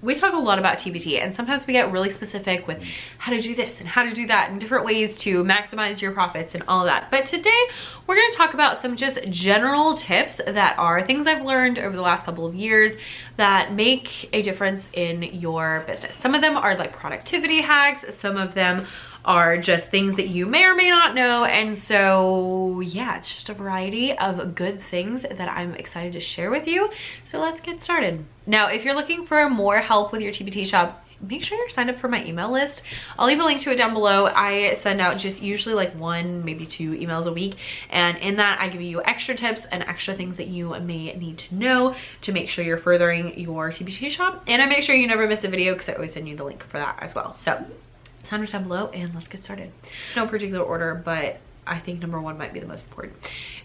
we talk a lot about TPT, and sometimes we get really specific with how to do this and how to do that and different ways to maximize your profits and all of that. But today we're going to talk about some just general tips that are things I've learned over the last couple of years that make a difference in your business. Some of them are like productivity hacks, some of them are just things that you may or may not know. And so yeah, it's just a variety of good things that I'm excited to share with you. So let's get started. Now, if you're looking for more help with your TPT shop, make sure you're signed up for my email list. I'll leave a link to it down below. I send out just usually like 1, maybe 2 emails a week. And in that, I give you extra tips and extra things that you may need to know to make sure you're furthering your TPT shop. And I make sure you never miss a video because I always send you the link for that as well. So sign up down below and let's get started. No particular order, but I think number 1 might be the most important,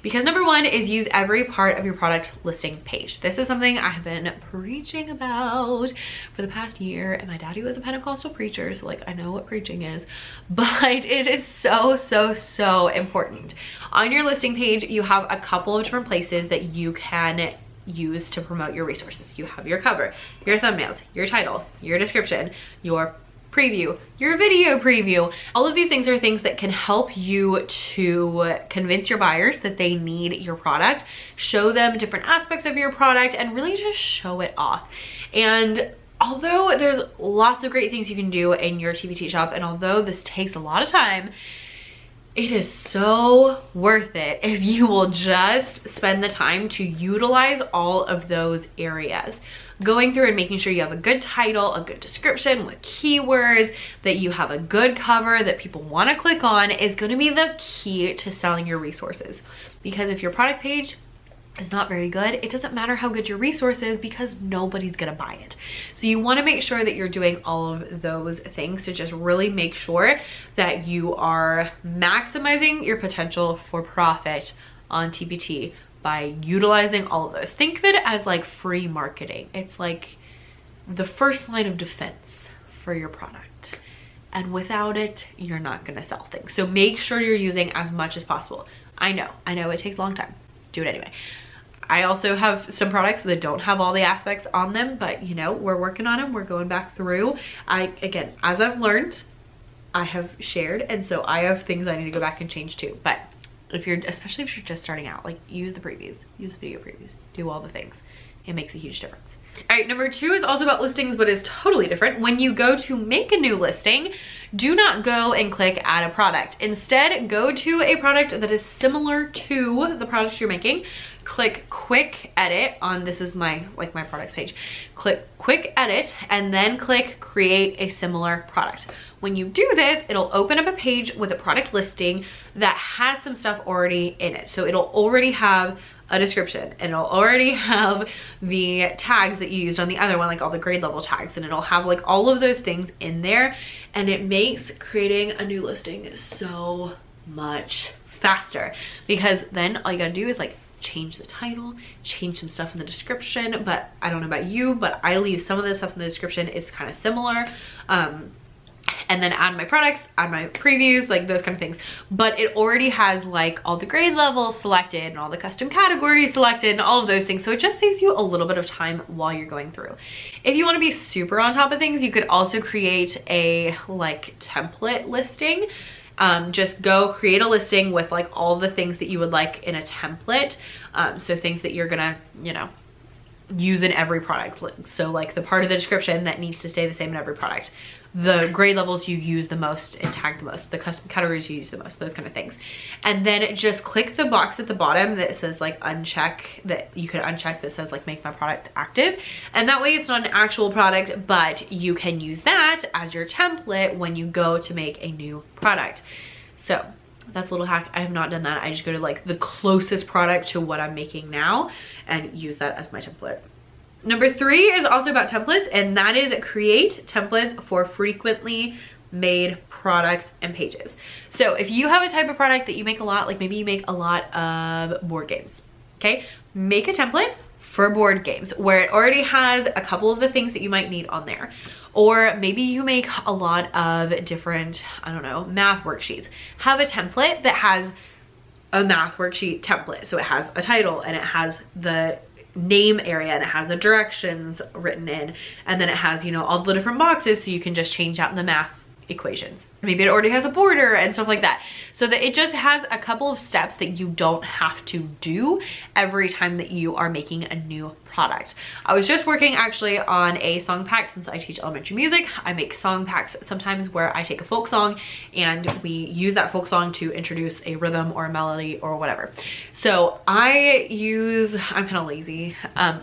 because number 1 is use every part of your product listing page. This is something I have been preaching about for the past year, and my daddy was a Pentecostal preacher, so like I know what preaching is, but it is so important. On your listing page, you have a couple of different places that you can use to promote your resources. You have your cover, your thumbnails, your title, your description, your preview, your video preview. All of these things are things that can help you to convince your buyers that they need your product, show them different aspects of your product, and really just show it off. And although there's lots of great things you can do in your TPT shop, and although this takes a lot of time, it is so worth it if you will just spend the time to utilize all of those areas. Going through and making sure you have a good title, a good description with keywords, that you have a good cover that people want to click on is going to be the key to selling your resources. Because if your product page is not very good, it doesn't matter how good your resource is because nobody's gonna buy it. So you want to make sure that you're doing all of those things to just really make sure that you are maximizing your potential for profit on TPT by utilizing all of those. Think of it as like free marketing. It's like the first line of defense for your product. And without it, you're not gonna sell things. So make sure you're using as much as possible. I know it takes a long time. Do it anyway. I also have some products that don't have all the aspects on them, but you know, we're working on them. We're going back through. Again, as I've learned, I have shared, and so I have things I need to go back and change too. But especially if you're just starting out, like use the previews, use the video previews, do all the things. It makes a huge difference. All right, number 2 is also about listings, but is totally different. When you go to make a new listing, do not go and click add a product. Instead, go to a product that is similar to the product you're making. Click quick edit on, this is my products page. Click quick edit and then click create a similar product. When you do this, it'll open up a page with a product listing that has some stuff already in it. So it'll already have a description, and it'll already have the tags that you used on the other one, like all the grade level tags, and it'll have like all of those things in there, and it makes creating a new listing so much faster, because then all you gotta do is like change the title, change some stuff in the description. But I don't know about you, but I leave some of the stuff in the description. It's kind of similar. And then add my products, add my previews, like those kind of things. But it already has like all the grade levels selected and all the custom categories selected and all of those things. So it just saves you a little bit of time while you're going through. If you want to be super on top of things, you could also create a like template listing. Just go create a listing with like all the things that you would like in a template. So things that you're gonna, you know, use in every product. So like the part of the description that needs to stay the same in every product, the grade levels you use the most and tag the most, the custom categories you use the most, those kind of things. And then just click the box at the bottom that says like uncheck, that you could uncheck, that says like make my product active. And that way it's not an actual product, but you can use that as your template when you go to make a new product. So that's a little hack. I have not done that. I just go to like the closest product to what I'm making now and use that as my template. Number 3 is also about templates, and that is create templates for frequently made products and pages. So if you have a type of product that you make a lot, like maybe you make a lot of board games, okay? Make a template for board games where it already has a couple of the things that you might need on there. Or maybe you make a lot of different, I don't know, math worksheets. Have a template that has a math worksheet template. So it has a title and it has the name area, and it has the directions written in, and then it has, you know, all the different boxes so you can just change out the math equations. Maybe it already has a border and stuff like that, so that it just has a couple of steps that you don't have to do every time that you are making a new product. I was just working actually on a song pack. Since I teach elementary music, I make song packs sometimes where I take a folk song and we use that folk song to introduce a rhythm or a melody or whatever. So I'm kind of lazy,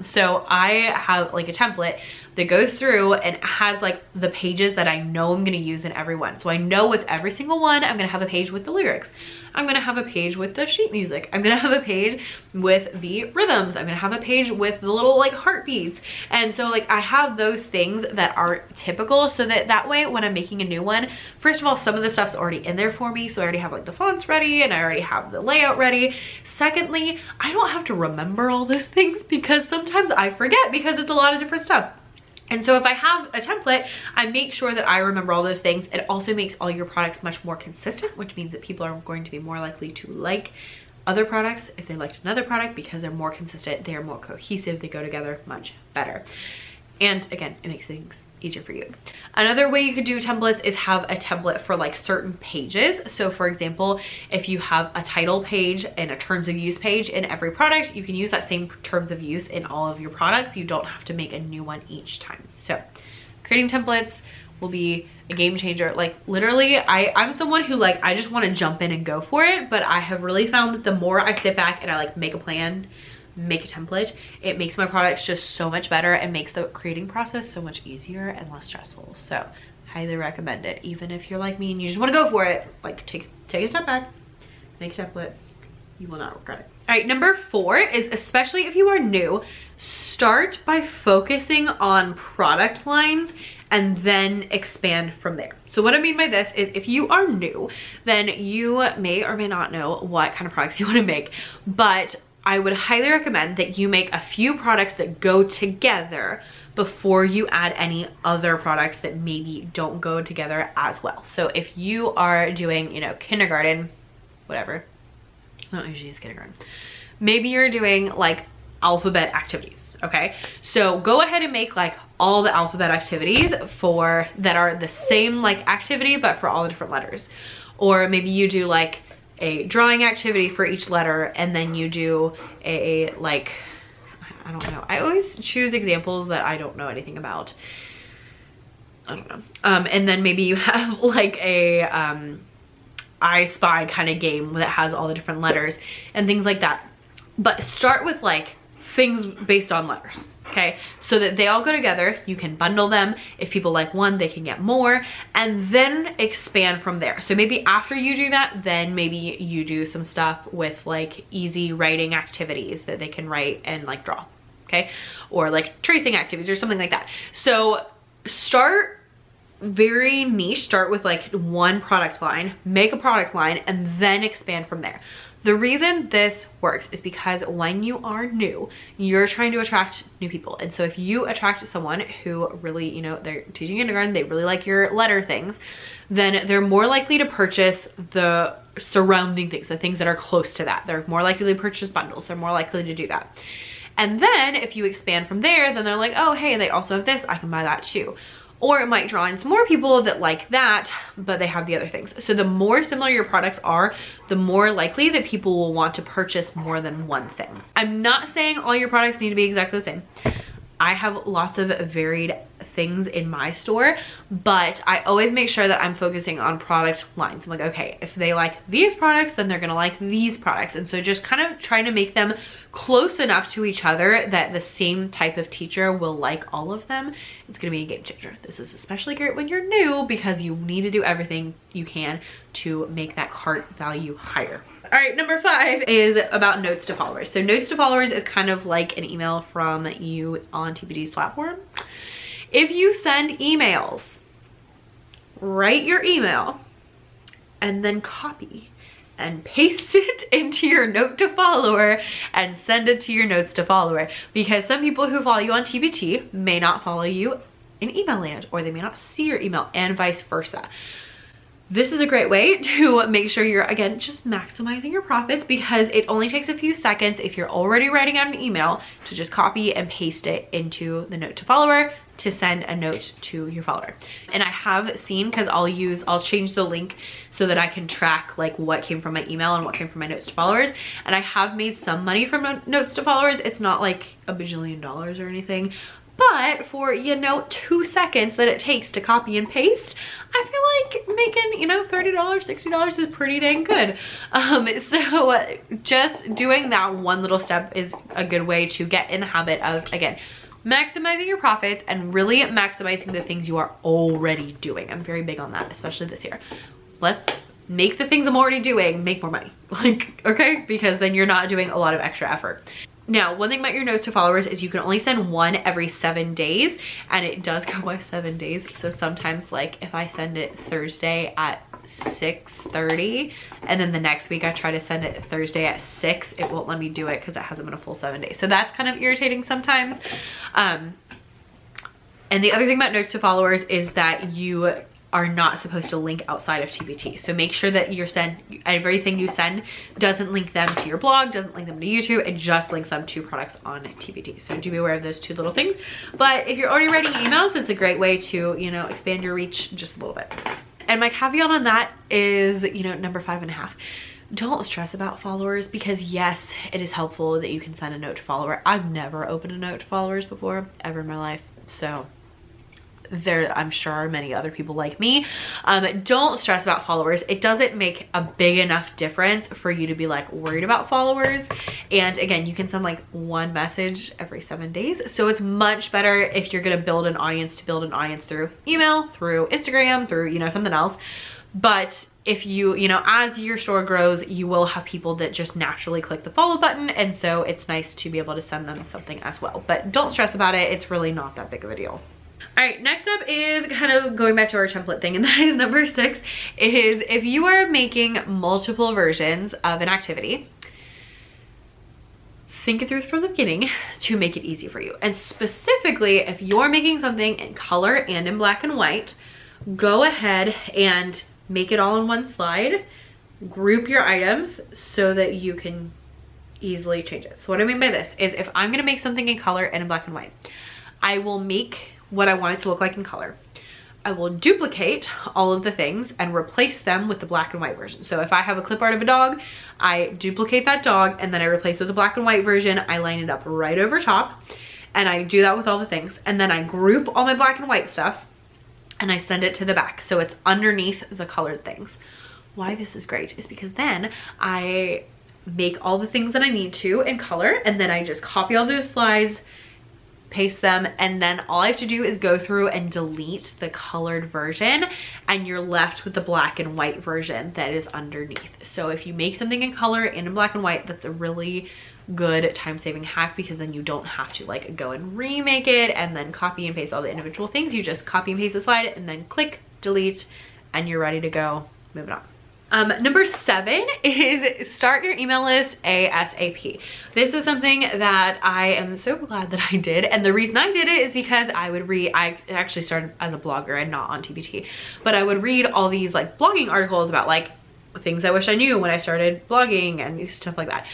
so I have like a template that goes through and has like the pages that I know I'm going to use in every one. So I know with every single one, I'm going to have a page with the lyrics. I'm going to have a page with the sheet music. I'm going to have a page with the rhythms. I'm going to have a page with the little like heartbeats. And so like I have those things that are typical, so that way when I'm making a new one, first of all, some of the stuff's already in there for me. So I already have like the fonts ready and I already have the layout ready. Secondly, I don't have to remember all those things because sometimes I forget because it's a lot of different stuff. And so if I have a template, I make sure that I remember all those things. It also makes all your products much more consistent, which means that people are going to be more likely to like other products if they liked another product, because they're more consistent, they're more cohesive, they go together much better. And again, it makes things easier for you. Another way you could do templates is have a template for like certain pages. So for example, if you have a title page and a terms of use page in every product, you can use that same terms of use in all of your products. You don't have to make a new one each time. So creating templates will be a game changer. Like literally, I'm someone who like, I just want to jump in and go for it. But I have really found that the more I sit back and I like make a plan, make a template, it makes my products just so much better and makes the creating process so much easier and less stressful. So highly recommend it. Even if you're like me and you just want to go for it, like take a step back, make a template, you will not regret it. All right, number 4 is, especially if you are new, start by focusing on product lines and then expand from there. So what I mean by this is, if you are new, then you may or may not know what kind of products you want to make, but I would highly recommend that you make a few products that go together before you add any other products that maybe don't go together as well. So if you are doing, you know, kindergarten, whatever, I don't usually use kindergarten. Maybe you're doing like alphabet activities, okay? So go ahead and make like all the alphabet activities that are the same like activity, but for all the different letters. Or maybe you do like a drawing activity for each letter, and then you do a like, I don't know. I always choose examples that I don't know anything about. I don't know. And then maybe you have like a I Spy kind of game that has all the different letters and things like that. But start with like things based on letters, okay? So that they all go together. You can bundle them. If people like one, they can get more, and then expand from there. So maybe after you do that, then maybe you do some stuff with like easy writing activities that they can write and like draw, okay? Or like tracing activities or something like that. So start very niche, start with like one product line, make a product line, and then expand from there. The reason this works is because when you are new, you're trying to attract new people. And so if you attract someone who really, you know, they're teaching kindergarten, they really like your letter things, then they're more likely to purchase the surrounding things, the things that are close to that. They're more likely to purchase bundles. They're more likely to do that. And then if you expand from there, then they're like, oh, hey, they also have this, I can buy that too. Or it might draw in some more people that like that, but they have the other things. So the more similar your products are, the more likely that people will want to purchase more than one thing. I'm not saying all your products need to be exactly the same. I have lots of varied things in my store, but I always make sure that I'm focusing on product lines. I'm like, okay, if they like these products, then they're gonna like these products. And so just kind of trying to make them close enough to each other that the same type of teacher will like all of them. It's gonna be a game changer. This is especially great when you're new because you need to do everything you can to make that cart value higher. All right, number 5 is about notes to followers. So notes to followers is kind of like an email from you on TPT's platform. If you send emails, write your email and then copy and paste it into your note to follower and send it to your notes to follower, because some people who follow you on TPT may not follow you in email land, or they may not see your email, and vice versa. This is a great way to make sure you're, again, just maximizing your profits, because it only takes a few seconds if you're already writing out an email to just copy and paste it into the note to follower to send a note to your follower. And I have seen, because I'll change the link so that I can track like what came from my email and what came from my notes to followers. And I have made some money from notes to followers. It's not like a bajillion dollars or anything, but for, you know, 2 seconds that it takes to copy and paste, I feel like making, you know, $30, $60 is pretty dang good. So just doing that one little step is a good way to get in the habit of, again, maximizing your profits and really maximizing the things you are already doing. I'm very big on that, especially this year. Let's make the things I'm already doing make more money, like, okay? Because then you're not doing a lot of extra effort. Now, one thing about your notes to followers is you can only send one every 7 days, and it does go by 7 days. So sometimes, like, if I send it Thursday at 6:30 and then the next week I try to send it Thursday at 6, it won't let me do it because it hasn't been a full 7 days. So that's kind of irritating sometimes. And the other thing about notes to followers is that you are not supposed to link outside of TPT. So make sure that everything you send doesn't link them to your blog, doesn't link them to YouTube, it just links them to products on TPT. So do be aware of those 2 little things. But if you're already writing emails, it's a great way to, you know, expand your reach just a little bit. And my caveat on that is, you know, number 5.5. Don't stress about followers, because yes, it is helpful that you can send a note to follower. I've never opened a note to followers before, ever in my life. So there, I'm sure are many other people like me. Don't stress about followers. It doesn't make a big enough difference for you to be like worried about followers. And again, you can send like 1 message every 7 days. So it's much better if you're gonna build an audience to build an audience through email, through Instagram, through, you know, something else. But if you know, as your store grows, you will have people that just naturally click the follow button. And so it's nice to be able to send them something as well. But don't stress about it. It's really not that big of a deal. All right, next up is kind of going back to our template thing, and that is number 6, is if you are making multiple versions of an activity, think it through from the beginning to make it easy for you. And specifically, if you're making something in color and in black and white, go ahead and make it all in one slide, group your items so that you can easily change it. So what I mean by this is, if I'm gonna make something in color and in black and white, I will make what I want it to look like in color. I will duplicate all of the things and replace them with the black and white version. So if I have a clip art of a dog, I duplicate that dog and then I replace it with the black and white version. I line it up right over top, and I do that with all the things. And then I group all my black and white stuff and I send it to the back, so it's underneath the colored things. Why this is great is because then I make all the things that I need to in color, and then I just copy all those slides, paste them, and then all I have to do is go through and delete the colored version, and you're left with the black and white version that is underneath. So if you make something in color and in black and white, that's a really good time-saving hack, because then you don't have to like go and remake it and then copy and paste all the individual things. You just copy and paste the slide and then click delete, and you're ready to go. Moving on. Number 7 is start your email list ASAP. This is something that I am so glad that I did. And the reason I did it is because I actually started as a blogger and not on TPT, but I would read all these like blogging articles about like things I wish I knew when I started blogging and stuff like that.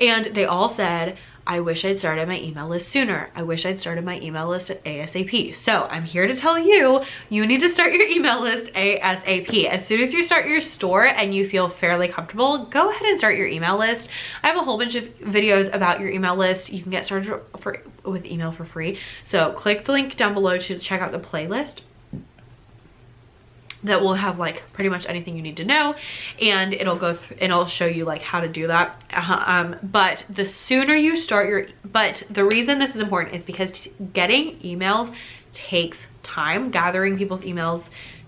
And they all said, I wish I'd started my email list sooner. I wish I'd started my email list at ASAP. So I'm here to tell you, you need to start your email list ASAP. As soon as you start your store and you feel fairly comfortable, go ahead and start your email list. I have a whole bunch of videos about your email list. You can get started with email for free. So click the link down below to check out the playlist that will have like pretty much anything you need to know, and it'll go through and it'll show you like how to do that. But the sooner you start but the reason this is important is because getting emails takes time. Gathering people's emails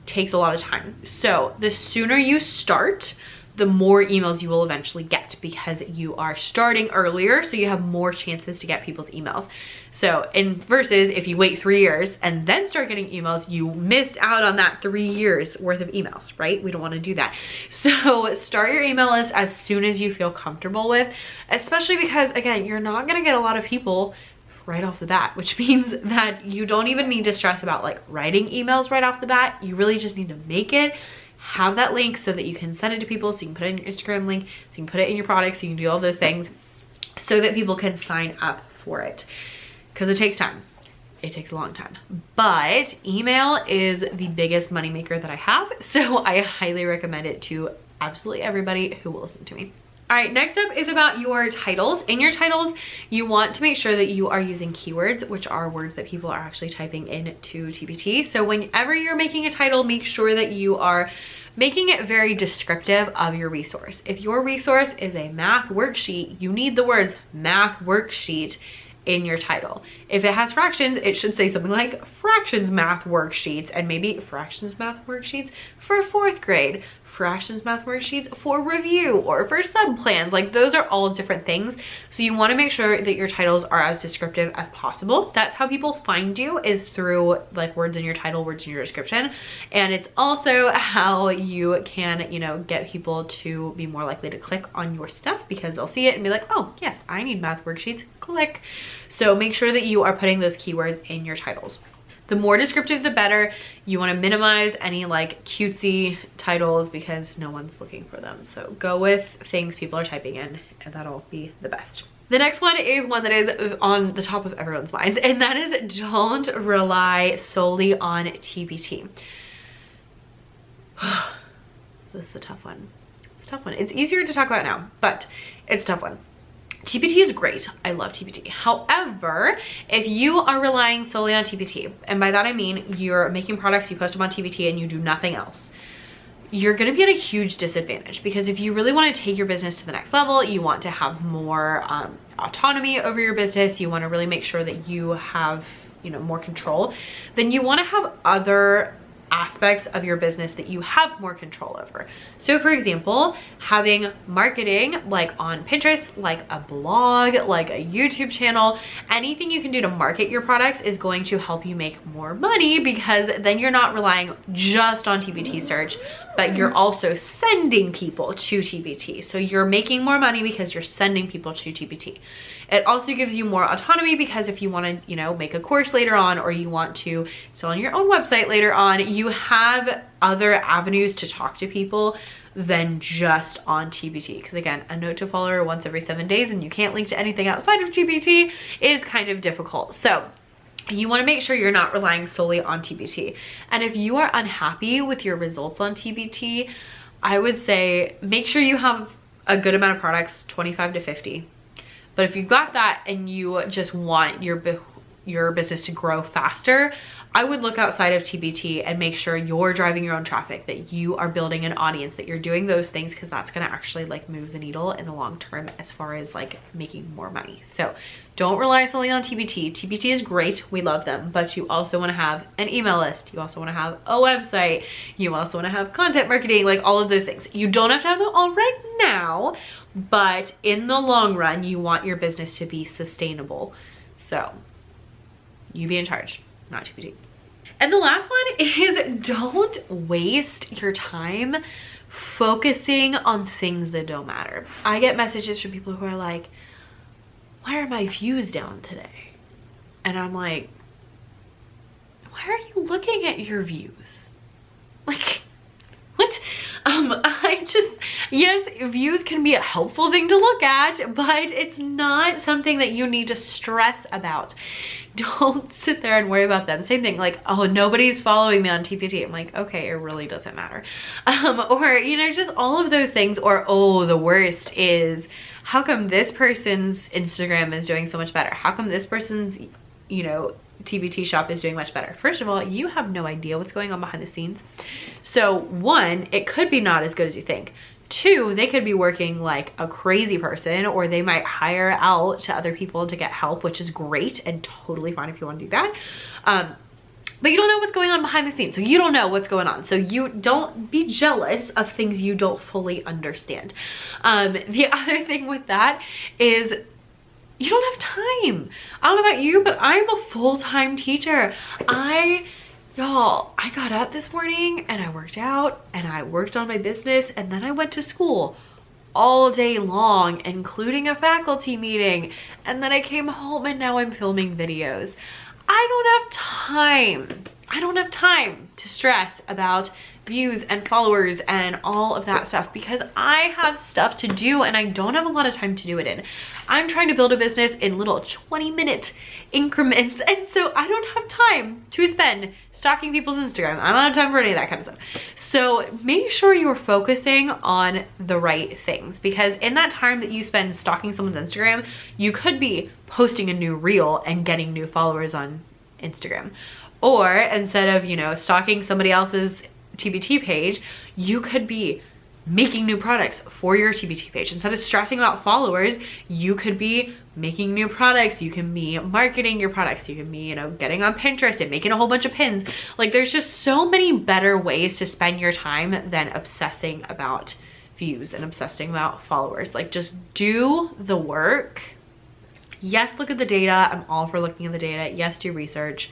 takes a lot of time. So the sooner you start, the more emails you will eventually get, because you are starting earlier, so you have more chances to get people's emails. So versus if you wait 3 years and then start getting emails, you missed out on that 3 years worth of emails, right? We don't want to do that. So start your email list as soon as you feel comfortable with, especially because again, you're not going to get a lot of people right off the bat, which means that you don't even need to stress about like writing emails right off the bat. You really just need to make it, have that link so that you can send it to people, so you can put it in your Instagram link, so you can put it in your products, so you can do all those things so that people can sign up for it. Because it takes time. It takes a long time. But email is the biggest moneymaker that I have. So I highly recommend it to absolutely everybody who will listen to me. All right, next up is about your titles. In your titles, you want to make sure that you are using keywords, which are words that people are actually typing into TPT. So whenever you're making a title, make sure that you are making it very descriptive of your resource. If your resource is a math worksheet, you need the words math worksheet in your title. If it has fractions, it should say something like fractions math worksheets, and maybe fractions math worksheets for 4th grade, fractions math worksheets for review, or for sub plans. Like, those are all different things. So you want to make sure that your titles are as descriptive as possible. That's how people find you, is through like words in your title, words in your description. And it's also how you can, you know, get people to be more likely to click on your stuff, because they'll see it and be like, oh yes, I need math worksheets, click. So make sure that you are putting those keywords in your titles. The more descriptive, the better. You want to minimize any like cutesy titles because no one's looking for them. So go with things people are typing in, and that'll be the best. The next one is one that is on the top of everyone's minds, and that is don't rely solely on TPT. This is a tough one. It's a tough one. It's easier to talk about now, but it's a tough one. TPT is great. I love TPT. However, if you are relying solely on TPT, and by that I mean you're making products, you post them on TPT, and you do nothing else, you're going to be at a huge disadvantage. Because if you really want to take your business to the next level, you want to have more autonomy over your business, you want to really make sure that you have, you know, more control, then you want to have other aspects of your business that you have more control over. So for example, having marketing like on Pinterest, like a blog, like a YouTube channel, anything you can do to market your products is going to help you make more money, because then you're not relying just on TPT search, but you're also sending people to TPT. So you're making more money because you're sending people to TPT. It also gives you more autonomy, because if you want to, you know, make a course later on, or you want to sell on your own website later on, you have other avenues to talk to people than just on TPT. Because again, a note to follower once every 7 days and you can't link to anything outside of TPT is kind of difficult. So you want to make sure you're not relying solely on TPT. And if you are unhappy with your results on TPT, I would say make sure you have a good amount of products, 25 to 50. But if you've got that and you just want your business to grow faster, I would look outside of TPT and make sure you're driving your own traffic, that you are building an audience, that you're doing those things, because that's going to actually like move the needle in the long term as far as like making more money. So don't rely solely on TPT. TPT is great. We love them, but you also want to have an email list. You also want to have a website. You also want to have content marketing, like all of those things. You don't have to have them all right now, but in the long run, you want your business to be sustainable. So you be in charge, not TPT. And the last one is don't waste your time focusing on things that don't matter. I get messages from people who are like, why are my views down today? And I'm like, why are you looking at your views? Like, what? Yes, views can be a helpful thing to look at, but it's not something that you need to stress about. Don't sit there and worry about them. Same thing, like, oh, nobody's following me on TPT. I'm like, okay, it really doesn't matter. Or, you know, just all of those things. Or, oh, the worst is, how come this person's Instagram is doing so much better? How come this person's, you know, TPT shop is doing much better? First of all, you have no idea what's going on behind the scenes. So one, it could be not as good as you think. Two, they could be working like a crazy person, or they might hire out to other people to get help, which is great and totally fine if you want to do that. But you don't know what's going on behind the scenes. So you don't know what's going on. So you don't be jealous of things you don't fully understand. The other thing with that is you don't have time. I don't know about you, but I'm a full-time teacher. Y'all, I got up this morning and I worked out and I worked on my business, and then I went to school all day long, including a faculty meeting. And then I came home and now I'm filming videos. I don't have time to stress about views and followers and all of that stuff, because I have stuff to do and I don't have a lot of time to do it in. I'm trying to build a business in little 20-minute increments, and so I don't have time to spend stalking people's Instagram. I don't have time for any of that kind of stuff. So make sure you're focusing on the right things, because in that time that you spend stalking someone's Instagram, you could be posting a new reel and getting new followers on Instagram. Or instead of, you know, stalking somebody else's TPT page, you could be making new products for your TPT page. Instead of stressing about followers, you could be making new products. You can be marketing your products. You can be, you know, getting on Pinterest and making a whole bunch of pins. Like, there's just so many better ways to spend your time than obsessing about views and obsessing about followers. Like, just do the work. Yes, look at the data. I'm all for looking at the data. Yes, do research,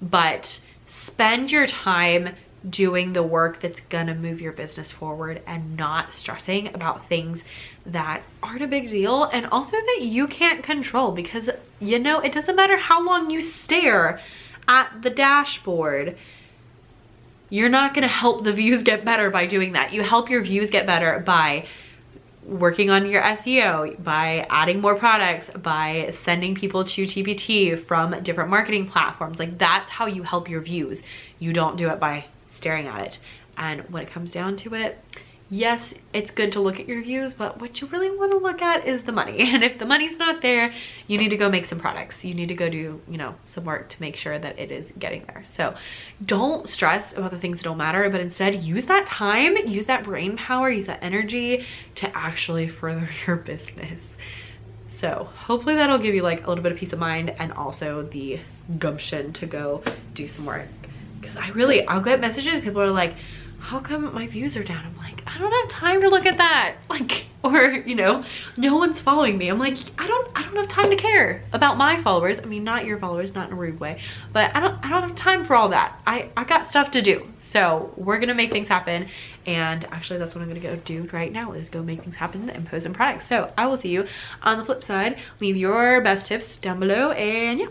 but spend your time doing the work that's gonna move your business forward and not stressing about things that aren't a big deal and also that you can't control, because, you know, it doesn't matter how long you stare at the dashboard. You're not gonna help the views get better by doing that. You help your views get better by working on your SEO, by adding more products, by sending people to TPT from different marketing platforms. Like, that's how you help your views. You don't do it by staring at it. And when it comes down to it, yes, it's good to look at your views, but what you really want to look at is the money. And if the money's not there, you need to go make some products. You need to go do, you know, some work to make sure that it is getting there. So don't stress about the things that don't matter, but instead use that time, use that brain power, use that energy to actually further your business. So hopefully that'll give you like a little bit of peace of mind and also the gumption to go do some work. Because I'll get messages, people are like, how come my views are down? I'm like, I don't have time to look at that. Like, or, you know, no one's following me. I'm like, I don't have time to care about my followers. I mean, not your followers, not in a rude way, but I don't have time for all that. I got stuff to do. So we're gonna make things happen. And actually that's what I'm gonna go do right now, is go make things happen and post some products. So I will see you on the flip side. Leave your best tips down below, and yeah.